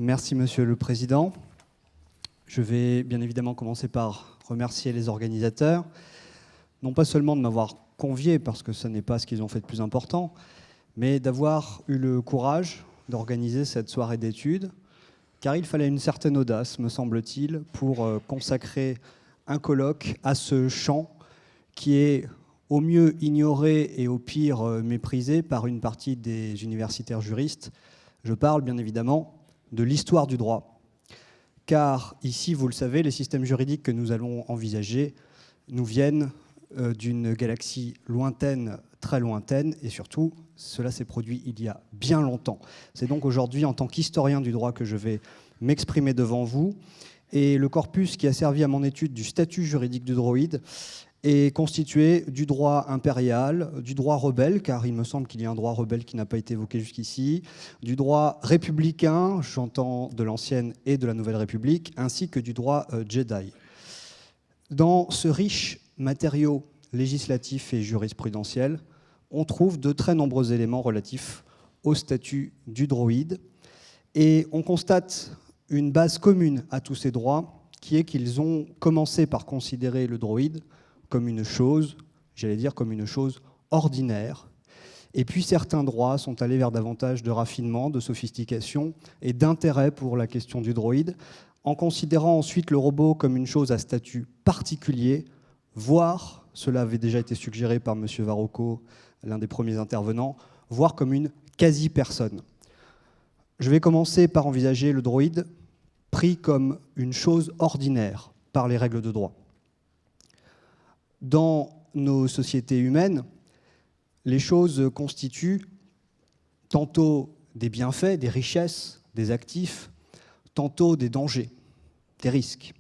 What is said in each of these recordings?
Merci, Monsieur le Président. Je vais bien évidemment commencer par remercier les organisateurs, non pas seulement de m'avoir convié, parce que ce n'est pas ce qu'ils ont fait de plus important, mais d'avoir eu le courage d'organiser cette soirée d'études, car il fallait une certaine audace, me semble-t-il, pour consacrer un colloque à ce champ qui est au mieux ignoré et au pire méprisé par une partie des universitaires juristes. Je parle bien évidemment de l'histoire du droit. Car ici, vous le savez, les systèmes juridiques que nous allons envisager nous viennent d'une galaxie lointaine, très lointaine, et surtout, cela s'est produit il y a bien longtemps. C'est donc aujourd'hui, en tant qu'historien du droit, que je vais m'exprimer devant vous. Et le corpus qui a servi à mon étude du statut juridique du droïde est constitué du droit impérial, du droit rebelle, car il me semble qu'il y a un droit rebelle qui n'a pas été évoqué jusqu'ici, du droit républicain, j'entends de l'ancienne et de la Nouvelle République, ainsi que du droit Jedi. Dans ce riche matériau législatif et jurisprudentiel, on trouve de très nombreux éléments relatifs au statut du droïde, et on constate une base commune à tous ces droits, qui est qu'ils ont commencé par considérer le droïde comme une chose, j'allais dire comme une chose ordinaire. Et puis certains droits sont allés vers davantage de raffinement, de sophistication et d'intérêt pour la question du droïde, en considérant ensuite le robot comme une chose à statut particulier, voire, cela avait déjà été suggéré par M. Varocco, l'un des premiers intervenants, voire comme une quasi-personne. Je vais commencer par envisager le droïde pris comme une chose ordinaire par les règles de droit. Dans nos sociétés humaines, les choses constituent tantôt des bienfaits, des richesses, des actifs, tantôt des dangers, des risques.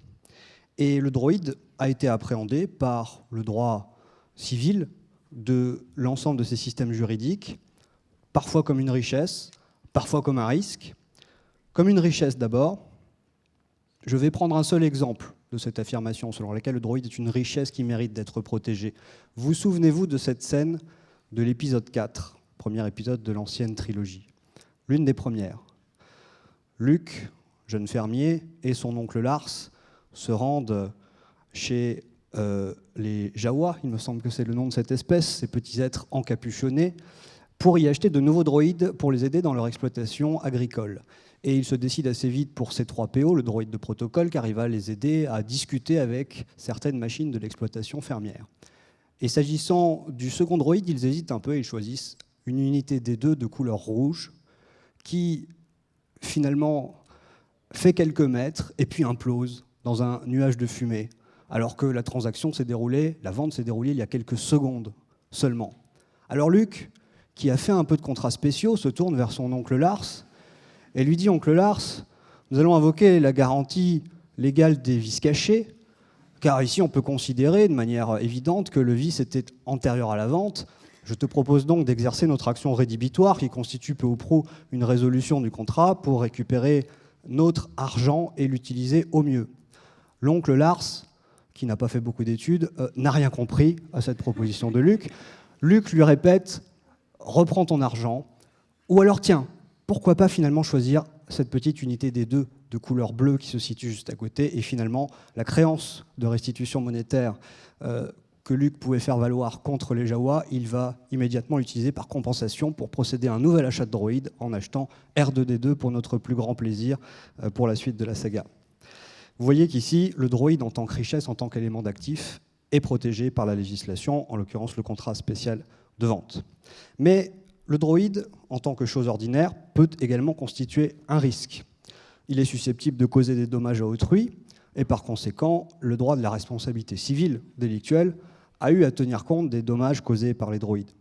Et le droïde a été appréhendé par le droit civil de l'ensemble de ces systèmes juridiques, parfois comme une richesse, parfois comme un risque. Comme une richesse d'abord, je vais prendre un seul exemple de cette affirmation selon laquelle le droïde est une richesse qui mérite d'être protégée. Vous souvenez-vous de cette scène de l'épisode 4, premier épisode de l'ancienne trilogie, l'une des premières. Luke, jeune fermier, et son oncle Lars se rendent chez les Jawa, il me semble que c'est le nom de cette espèce, ces petits êtres encapuchonnés, pour y acheter de nouveaux droïdes pour les aider dans leur exploitation agricole. Et il se décide assez vite pour C3PO, le droïde de protocole, car il va les aider à discuter avec certaines machines de l'exploitation fermière. Et s'agissant du second droïde, ils hésitent un peu et ils choisissent une unité D2 de couleur rouge qui, finalement, fait quelques mètres et puis implose dans un nuage de fumée, alors que la transaction s'est déroulée, la vente s'est déroulée il y a quelques secondes seulement. Alors Luke, qui a fait un peu de contrats spéciaux, se tourne vers son oncle Lars et lui dit « Oncle Lars, nous allons invoquer la garantie légale des vices cachés, car ici on peut considérer de manière évidente que le vice était antérieur à la vente. Je te propose donc d'exercer notre action rédhibitoire qui constitue peu ou prou une résolution du contrat pour récupérer notre argent et l'utiliser au mieux. » L'oncle Lars, qui n'a pas fait beaucoup d'études, n'a rien compris à cette proposition de Luke. Luke lui répète « Reprends ton argent » ou alors « Tiens, pourquoi pas finalement choisir cette petite unité des deux de couleur bleue qui se situe juste à côté et finalement la créance de restitution monétaire que Luke pouvait faire valoir contre les Jawa, il va immédiatement l'utiliser par compensation pour procéder à un nouvel achat de droïde en achetant R2D2 pour notre plus grand plaisir pour la suite de la saga. Vous voyez qu'ici, le droïde en tant que richesse, en tant qu'élément d'actif, est protégé par la législation, en l'occurrence le contrat spécial de vente. Mais le droïde, en tant que chose ordinaire, peut également constituer un risque. Il est susceptible de causer des dommages à autrui, et par conséquent, le droit de la responsabilité civile délictuelle a eu à tenir compte des dommages causés par les droïdes.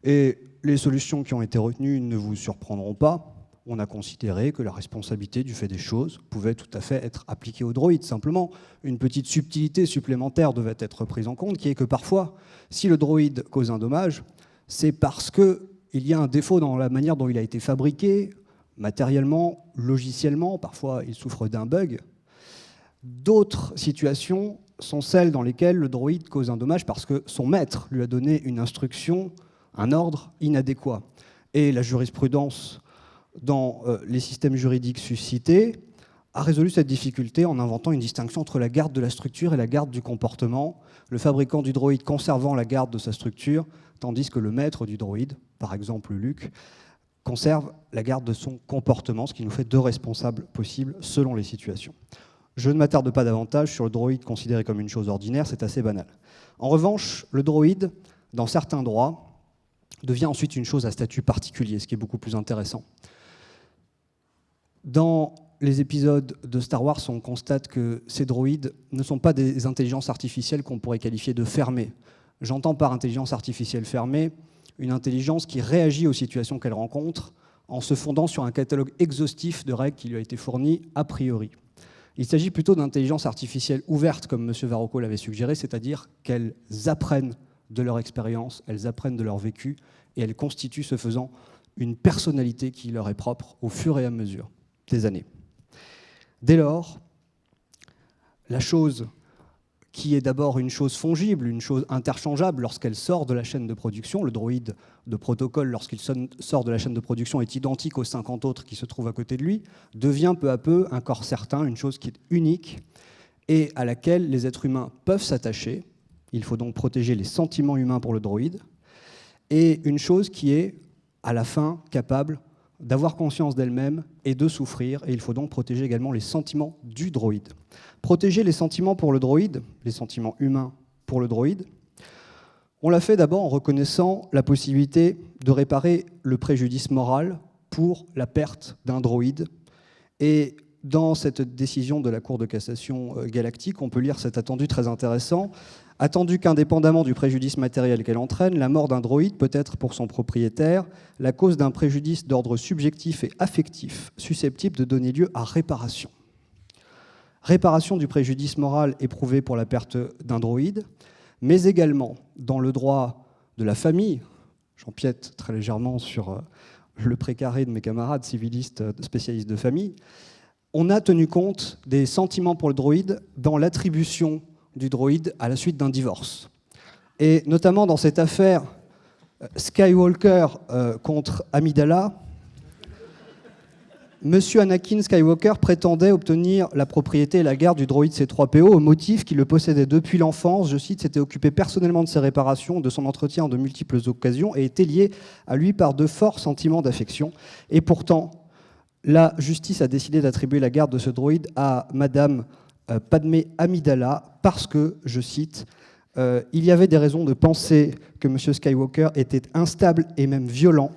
Et les solutions qui ont été retenues ne vous surprendront pas. On a considéré que la responsabilité du fait des choses pouvait tout à fait être appliquée aux droïdes. Simplement, une petite subtilité supplémentaire devait être prise en compte, qui est que parfois, si le droïde cause un dommage, c'est parce qu'il y a un défaut dans la manière dont il a été fabriqué, matériellement, logiciellement, parfois il souffre d'un bug. D'autres situations sont celles dans lesquelles le droïde cause un dommage parce que son maître lui a donné une instruction, un ordre inadéquat. Et la jurisprudence dans les systèmes juridiques suscités, a résolu cette difficulté en inventant une distinction entre la garde de la structure et la garde du comportement, le fabricant du droïde conservant la garde de sa structure, tandis que le maître du droïde, par exemple Luc, conserve la garde de son comportement, ce qui nous fait deux responsables possibles selon les situations. Je ne m'attarde pas davantage sur le droïde considéré comme une chose ordinaire, c'est assez banal. En revanche, le droïde, dans certains droits, devient ensuite une chose à statut particulier, ce qui est beaucoup plus intéressant. Dans les épisodes de Star Wars, on constate que ces droïdes ne sont pas des intelligences artificielles qu'on pourrait qualifier de fermées. J'entends par intelligence artificielle fermée une intelligence qui réagit aux situations qu'elle rencontre en se fondant sur un catalogue exhaustif de règles qui lui a été fourni a priori. Il s'agit plutôt d'intelligence artificielle ouverte, comme M. Varrocco l'avait suggéré, c'est-à-dire qu'elles apprennent de leur expérience, elles apprennent de leur vécu, et elles constituent, ce faisant, une personnalité qui leur est propre au fur et à mesure des années. Dès lors, la chose qui est d'abord une chose fongible, une chose interchangeable lorsqu'elle sort de la chaîne de production, le droïde de protocole, lorsqu'il sort de la chaîne de production, est identique aux 50 autres qui se trouvent à côté de lui, devient peu à peu un corps certain, une chose qui est unique et à laquelle les êtres humains peuvent s'attacher. Il faut donc protéger les sentiments humains pour le droïde, et une chose qui est, à la fin, capable d'avoir conscience d'elle-même et de souffrir, et il faut donc protéger également les sentiments du droïde. Protéger les sentiments pour le droïde, les sentiments humains pour le droïde, on l'a fait d'abord en reconnaissant la possibilité de réparer le préjudice moral pour la perte d'un droïde. Et dans cette décision de la Cour de cassation galactique, on peut lire cet attendu très intéressant. Attendu qu'indépendamment du préjudice matériel qu'elle entraîne, la mort d'un droïde peut être pour son propriétaire la cause d'un préjudice d'ordre subjectif et affectif susceptible de donner lieu à réparation. Réparation du préjudice moral éprouvé pour la perte d'un droïde, mais également dans le droit de la famille, j'empiète très légèrement sur le précaré de mes camarades civilistes spécialistes de famille, on a tenu compte des sentiments pour le droïde dans l'attribution du droïde à la suite d'un divorce. Et notamment dans cette affaire Skywalker contre Amidala, Monsieur Anakin Skywalker prétendait obtenir la propriété et la garde du droïde C3PO au motif qu'il le possédait depuis l'enfance, je cite, s'était occupé personnellement de ses réparations, de son entretien en de multiples occasions et était lié à lui par de forts sentiments d'affection. Et pourtant, la justice a décidé d'attribuer la garde de ce droïde à Madame Padmé Amidala parce que, je cite, il y avait des raisons de penser que M. Skywalker était instable et même violent.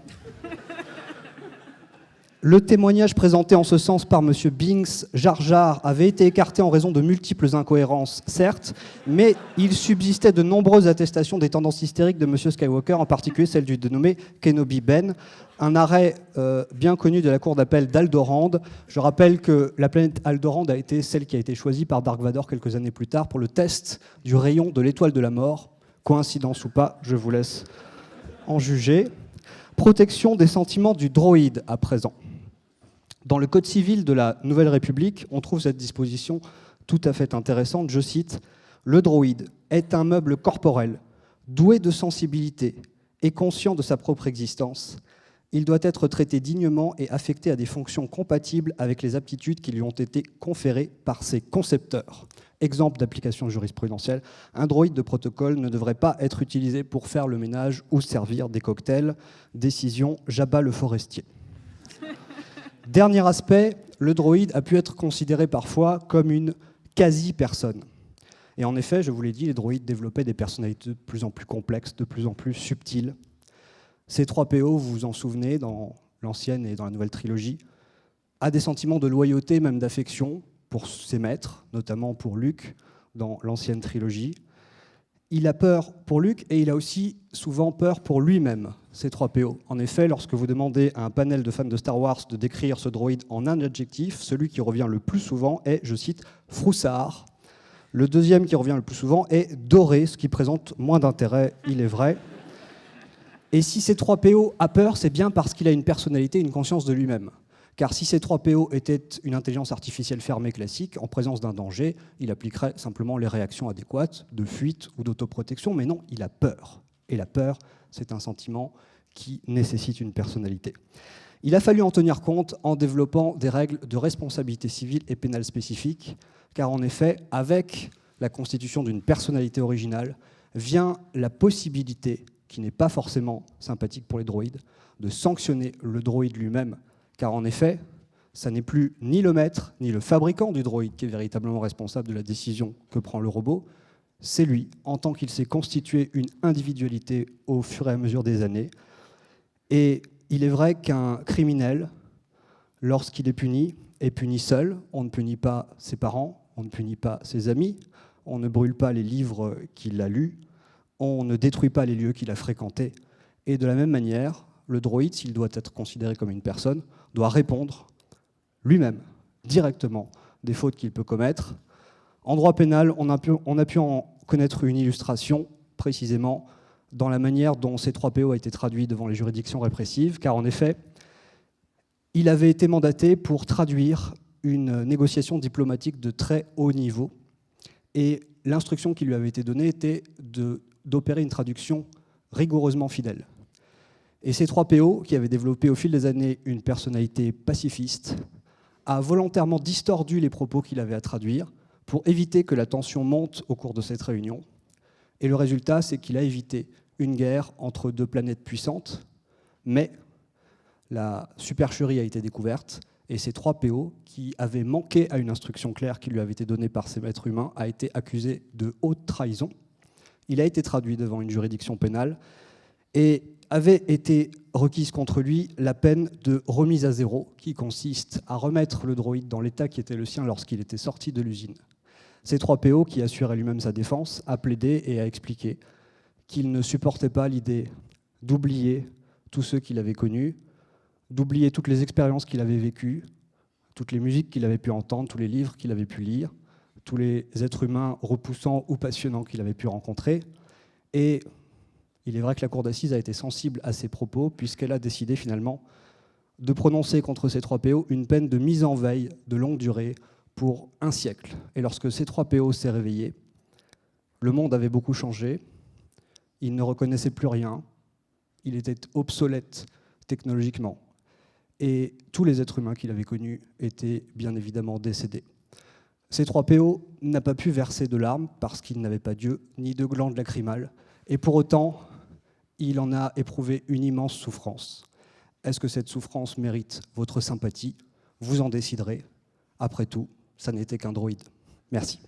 Le témoignage présenté en ce sens par M. Binks Jar Jar avait été écarté en raison de multiples incohérences, certes, mais il subsistait de nombreuses attestations des tendances hystériques de M. Skywalker, en particulier celle du dénommé Kenobi Ben, un arrêt bien connu de la cour d'appel d'Aldorand. Je rappelle que la planète Aldorand a été celle qui a été choisie par Dark Vador quelques années plus tard pour le test du rayon de l'étoile de la mort. Coïncidence ou pas, je vous laisse en juger. Protection des sentiments du droïde à présent. Dans le Code civil de la Nouvelle République, on trouve cette disposition tout à fait intéressante. Je cite, « Le droïde est un meuble corporel, doué de sensibilité et conscient de sa propre existence. Il doit être traité dignement et affecté à des fonctions compatibles avec les aptitudes qui lui ont été conférées par ses concepteurs. » Exemple d'application jurisprudentielle, un droïde de protocole ne devrait pas être utilisé pour faire le ménage ou servir des cocktails. Décision Jabba le Forestier. Dernier aspect, le droïde a pu être considéré parfois comme une quasi-personne. Et en effet, je vous l'ai dit, les droïdes développaient des personnalités de plus en plus complexes, de plus en plus subtiles. C3PO, vous vous en souvenez, dans l'ancienne et dans la nouvelle trilogie, a des sentiments de loyauté, même d'affection, pour ses maîtres, notamment pour Luke, dans l'ancienne trilogie. Il a peur pour Luke et il a aussi souvent peur pour lui-même, C3PO. En effet, lorsque vous demandez à un panel de fans de Star Wars de décrire ce droïde en un adjectif, celui qui revient le plus souvent est, je cite, « froussard ». Le deuxième qui revient le plus souvent est « doré », ce qui présente moins d'intérêt, il est vrai. Et si C3PO a peur, c'est bien parce qu'il a une personnalité, une conscience de lui-même. Car si C3PO était une intelligence artificielle fermée classique, en présence d'un danger, il appliquerait simplement les réactions adéquates de fuite ou d'autoprotection, mais non, il a peur. Et la peur, c'est un sentiment qui nécessite une personnalité. Il a fallu en tenir compte en développant des règles de responsabilité civile et pénale spécifiques, car en effet, avec la constitution d'une personnalité originale, vient la possibilité, qui n'est pas forcément sympathique pour les droïdes, de sanctionner le droïde lui-même, car en effet, ça n'est plus ni le maître ni le fabricant du droïde qui est véritablement responsable de la décision que prend le robot, c'est lui, en tant qu'il s'est constitué une individualité au fur et à mesure des années. Et il est vrai qu'un criminel, lorsqu'il est puni seul. On ne punit pas ses parents, on ne punit pas ses amis, on ne brûle pas les livres qu'il a lus, on ne détruit pas les lieux qu'il a fréquentés. Et de la même manière, le droïde, s'il doit être considéré comme une personne, doit répondre lui-même, directement, des fautes qu'il peut commettre. En droit pénal, on a pu en connaître une illustration, précisément, dans la manière dont C3PO a été traduit devant les juridictions répressives, car en effet, il avait été mandaté pour traduire une négociation diplomatique de très haut niveau, et l'instruction qui lui avait été donnée était d'opérer une traduction rigoureusement fidèle. Et C3PO, qui avait développé au fil des années une personnalité pacifiste, a volontairement distordu les propos qu'il avait à traduire pour éviter que la tension monte au cours de cette réunion. Et le résultat, c'est qu'il a évité une guerre entre deux planètes puissantes, mais la supercherie a été découverte, et C3PO, qui avait manqué à une instruction claire qui lui avait été donnée par ses maîtres humains, a été accusé de haute trahison. Il a été traduit devant une juridiction pénale, et avait été requise contre lui la peine de remise à zéro, qui consiste à remettre le droïde dans l'état qui était le sien lorsqu'il était sorti de l'usine. C3PO, qui assurait lui-même sa défense, a plaidé et a expliqué qu'il ne supportait pas l'idée d'oublier tous ceux qu'il avait connus, d'oublier toutes les expériences qu'il avait vécues, toutes les musiques qu'il avait pu entendre, tous les livres qu'il avait pu lire, tous les êtres humains repoussants ou passionnants qu'il avait pu rencontrer. Et il est vrai que la cour d'assises a été sensible à ces propos, puisqu'elle a décidé finalement de prononcer contre C3PO une peine de mise en veille de longue durée pour 1 siècle. Et lorsque C3PO s'est réveillé, le monde avait beaucoup changé, il ne reconnaissait plus rien, il était obsolète technologiquement, et tous les êtres humains qu'il avait connus étaient bien évidemment décédés. C3PO n'a pas pu verser de larmes parce qu'il n'avait pas d'yeux ni de glandes lacrymales, et pour autant, il en a éprouvé une immense souffrance. Est-ce que cette souffrance mérite votre sympathie? Vous en déciderez. Après tout, ça n'était qu'un droïde. Merci.